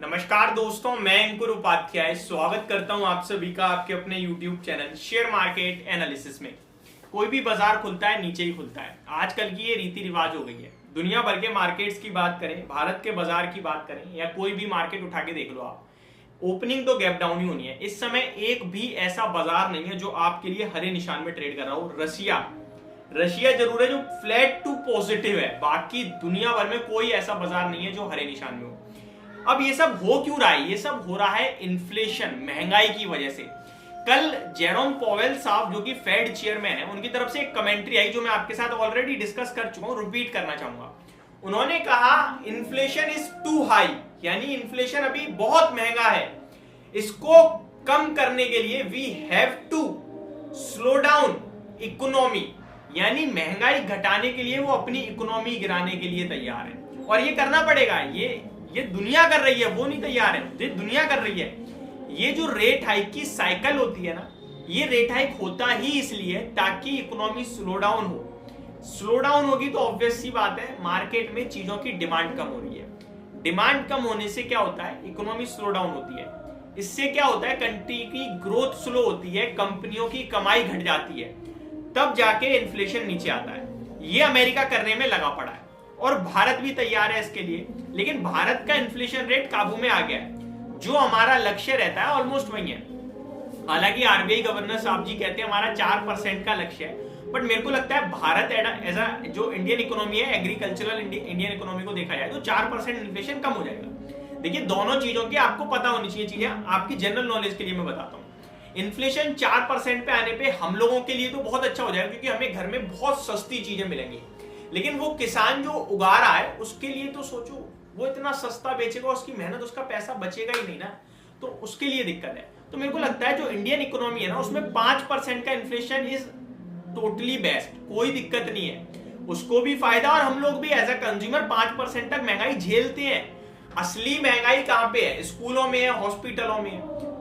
नमस्कार दोस्तों, मैं अंकुर उपाध्याय स्वागत करता हूं आप सभी का आपके अपने YouTube channel share market analysis में। कोई भी बाजार खुलता है नीचे ही खुलता है। आजकल की ये रीति रिवाज हो गई है। दुनिया भर के मार्केट्स की बात करें, भारत के बाजार की बात करें या कोई भी मार्केट उठा के देख लो आप, ओपनिंग तो गैप डाउन ही होनी है। इस समय एक भी ऐसा बाजार नहीं है जो आपके लिए हरे निशान में ट्रेड कर रहा हो। रशिया जरूर है जो फ्लैट टू पॉजिटिव है, बाकी दुनिया भर में कोई ऐसा बाजार नहीं है जो हरे निशान में हो। अब ये सब हो क्यों रहा है? ये सब हो रहा है इन्फ्लेशन, महंगाई की वजह से। कल जेरोम पॉवेल साहब जो कि फेड चेयरमैन है, उनकी तरफ से एक कमेंट्री आई जो मैं आपके साथ ऑलरेडी डिस्कस कर चुका हूं, रिपीट करना चाहूंगा। उन्होंने कहा इन्फ्लेशन इज टू हाई, यानी इन्फ्लेशन अभी बहुत महंगा है। इसको कम करने के लिए we have to slow down economy, यानी महंगाई घटाने के लिए वो अपनी इकोनॉमी गिराने के लिए तैयार है। और ये करना पड़ेगा। ये दुनिया कर रही है, वो नहीं तैयार है, ये दुनिया कर रही है। ये जो रेट हाइक की साइकिल होती है ना, ये रेट हाइक होता ही इसलिए ताकि इकोनॉमी स्लो डाउन हो। स्लो डाउन होगी तो ऑब्वियस सी बात है मार्केट में चीजों की डिमांड कम हो रही है। डिमांड कम होने से क्या होता है? इकोनॉमी स्लो डाउन होती है। इससे क्या होता है? कंट्री की ग्रोथ स्लो होती है, कंपनियों की कमाई घट जाती है, तब जाके इन्फ्लेशन नीचे आता है। ये अमेरिका करने में लगा पड़ा है और भारत भी तैयार है इसके लिए। लेकिन भारत का इन्फ्लेशन रेट काबू में आ गया है। जो हमारा लक्ष्य रहता है ऑलमोस्ट वही है। हालांकि आरबीआई गवर्नर साहब जी कहते हैं हमारा 4% का लक्ष्य है, बट मेरे को लगता है भारत एज अ जो इंडियन इकोनॉमी है, एग्रीकल्चरल इंडियन इकोनॉमी को देखा जाए तो 4% इन्फ्लेशन कम हो जाएगा। देखिए, दोनों चीजों की आपको पता होनी चाहिए चीजें। आपकी जनरल नॉलेज के लिए मैं बताता हूँ, इन्फ्लेशन 4% पे आने पे हम लोगों के लिए तो बहुत अच्छा हो जाएगा, क्योंकि हमें घर में बहुत सस्ती चीजें मिलेंगी। लेकिन वो किसान जो उगा रहा है उसके लिए तो सोचो, वो इतना सस्ता बेचेगा, उसकी मेहनत, उसका पैसा बचेगा ही नहीं ना, तो उसके लिए दिक्कत है। तो मेरे को लगता है जो इंडियन इकोनॉमी है ना, उसमें 5% का इन्फ्लेशन इज टोटली बेस्ट, कोई दिक्कत नहीं है, उसको भी फायदा और हम लोग भी एज अ कंज्यूमर 5% तक महंगाई झेलते हैं। असली महंगाई कहां पे है? स्कूलों में है, हॉस्पिटलों में है,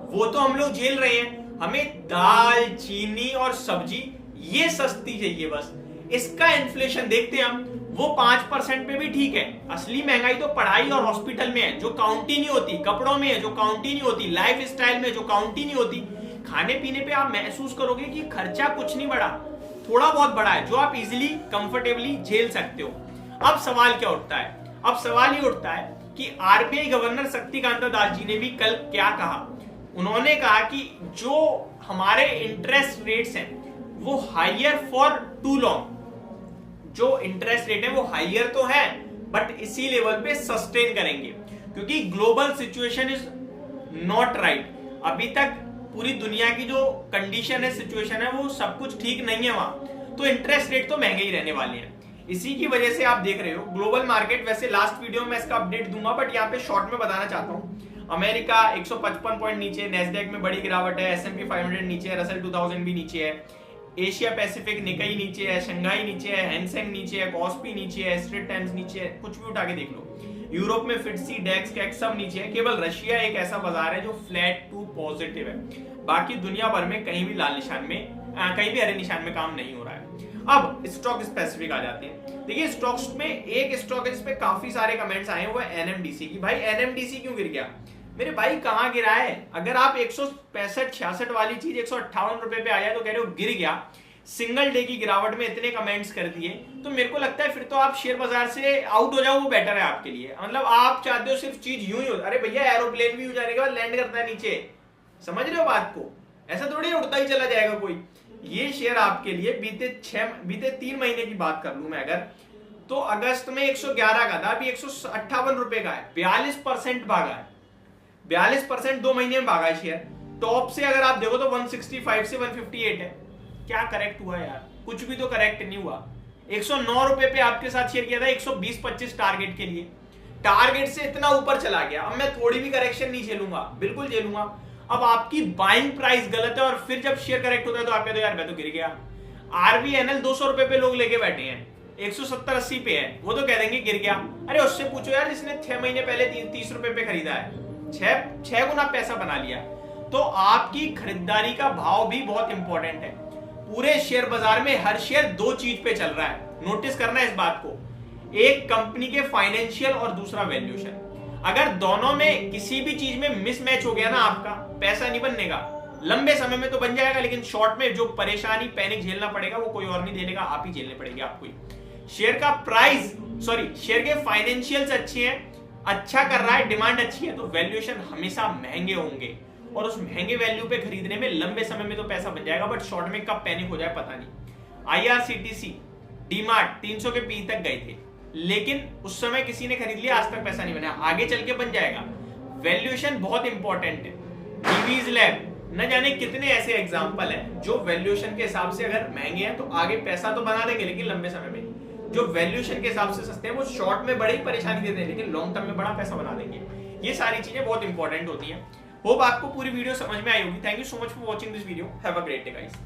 वो तो हम लोग झेल रहे हैं। हमें दाल, चीनी और सब्जी ये सस्ती चाहिए बस। इसका इन्फ्लेशन देखते हैं हम, वो 5% पे भी ठीक है। असली महंगाई तो पढ़ाई और हॉस्पिटल में है, जो काउंट ही नहीं होती, कपड़ों में है जो काउंट ही नहीं होती, लाइफ स्टाइल में जो काउंट ही नहीं होती। खाने पीने पे आप महसूस करोगे कि खर्चा कुछ नहीं बढ़ा, थोड़ा बहुत बढ़ा है, जो आप इजिली कंफर्टेबली झेल सकते हो। अब सवाल क्या उठता है? अब सवाल ये उठता है कि आरबीआई गवर्नर शक्तिकांत दास जी ने भी कल क्या कहा। उन्होंने कहा कि जो हमारे इंटरेस्ट रेट्स हैं वो हायर फॉर टू लॉन्ग, जो इंटरेस्ट रेट है वो हायर तो है बट इसी लेवल पे सस्टेन करेंगे, क्योंकि global situation is not right. अभी तक पूरी दुनिया की जो कंडीशन है, सिचुएशन है, वो सब कुछ ठीक नहीं है वहां, तो इंटरेस्ट रेट तो महंगे ही रहने वाले हैं। इसी की वजह से आप देख रहे हो ग्लोबल मार्केट, वैसे लास्ट वीडियो में इसका अपडेट दूंगा बट यहाँ पे शॉर्ट में बताना चाहता हूँ। अमेरिका 155 पॉइंट नीचे, नेस्डैक में बड़ी गिरावट है, S&P 500 नीचे है, रसेल 2000 भी नीचे है, एशिया पैसिफिक निकाई नीचे है, शंघाई नीचे है, हैंगसेंग नीचे है, कॉस्पी नीचे है, स्ट्रेट टाइम्स नीचे है, कुछ भी उठा के देख लो। यूरोप में फिटसी, डेक्स, कैक्स सब नीचे है। केवल रशिया एक ऐसा बाजार है जो फ्लैट टू पॉजिटिव है, बाकी दुनिया भर में कहीं भी लाल निशान में, कहीं भी हरे निशान में काम नहीं हो रहा है। अब स्टॉक स्पेसिफिक आ जाते हैं। देखिए, स्टॉक्स में एक स्टॉक है जिसपे काफी सारे कमेंट्स आए हैं, वो है एनएमडीसी की। भाई एनएमडीसी क्यों गिर गया? मेरे भाई कहां गिरा है? अगर आप 165-66 वाली चीज 158 रुपए पे आ जाए तो कह रहे हो गिर गया। सिंगल डे की गिरावट में इतने कमेंट्स कर दिए, तो मेरे को लगता है फिर तो आप शेयर बाजार से आउट हो जाओ, वो बेटर है आपके लिए। मतलब आप चाहते हो सिर्फ चीज यूं ही हो, अरे भैया एरोप्लेन भी जाने के बाद लैंड करता है नीचे, समझ रहे हो बात को? ऐसा थोड़ी उड़ता ही चला जाएगा कोई। ये शेयर आपके लिए बीते 3 महीने की बात कर लूं मैं अगर, तो अगस्त में 111 का था, अभी 158 रुपए का है, 42% भागा है। 42% 2 महीने में भागा है शेयर। टॉप से अगर आप देखो तो 165 से 158 है। क्या करेक्ट हुआ यार? कुछ भी तो करेक्ट नहीं हुआ। 109 रुपए पे आपके साथ शेयर किया था 120-25 टारगेट के लिए, टारगेट से इतना ऊपर चला गया। अब मैं थोड़ी भी करेक्शन नहीं झेलूंगा, बिल्कुल झेलूंगा। अब आपकी बाइंग प्राइस गलत है और फिर जब शेयर करेक्ट होता है तो आप कहते हो यार मैं तो गिर गया। आरबीएनएल 200 रुपए पे लोग लेके बैठे हैं, 170-80 पे है, वो तो कह देंगे गिर गया। अरे उससे पूछो यार जिसने 6 महीने पहले 30 रुपए पे खरीदा है, 6 गुना पैसा बना लिया। तो आपकी खरीदारी का भाव भी बहुत इंपॉर्टेंट है। पूरे शेयर बाजार में हर शेयर 2 चीज पे चल रहा है, नोटिस करना है इस बात को। एक कंपनी के फाइनेंशियल और दूसरा वैल्यूएशन। अगर दोनों में किसी भी चीज में मिसमैच हो गया ना, आपका पैसा नहीं बनने का। लंबे समय में तो बन जाएगा, लेकिन शॉर्ट में जो परेशानी पैनिक झेलना पड़ेगा वो कोई और नहीं झेलेगा, आप ही झेलने पड़ेंगे आपको ही। शेयर का प्राइस शेयर के फाइनेंशियल्स अच्छे हैं, अच्छा कर रहा है, डिमांड अच्छी है, तो वैल्यूएशन हमेशा महंगे होंगे और उस महंगे वैल्यू पे खरीदने में लंबे समय में तो पैसा बन जाएगा, बट शॉर्ट में कब पैनिक हो जाए पता नहीं। IRCTC, डीमार्ट 300 के पी तक गए थे, लेकिन उस समय किसी ने खरीद लिया, आज तक पैसा नहीं बना, आगे चल के बन जाएगा। वैल्यूएशन बहुत इंपॉर्टेंट है। डीवीज लैब, न जाने कितने ऐसे एग्जांपल हैं जो वैल्यूएशन के हिसाब से अगर महंगे हैं तो आगे पैसा तो बना देंगे, लेकिन लंबे समय में। जो वैल्यूएशन के हिसाब से सस्ते हैं वो शॉर्ट में बड़ी परेशानी देते हैं, लेकिन लॉन्ग टर्म में बड़ा पैसा बना देंगे। ये सारी चीजें बहुत इंपॉर्टेंट होती हैं। होप आपको पूरी वीडियो समझ में आई होगी। Thank you so much for watching this video. Have a great day guys.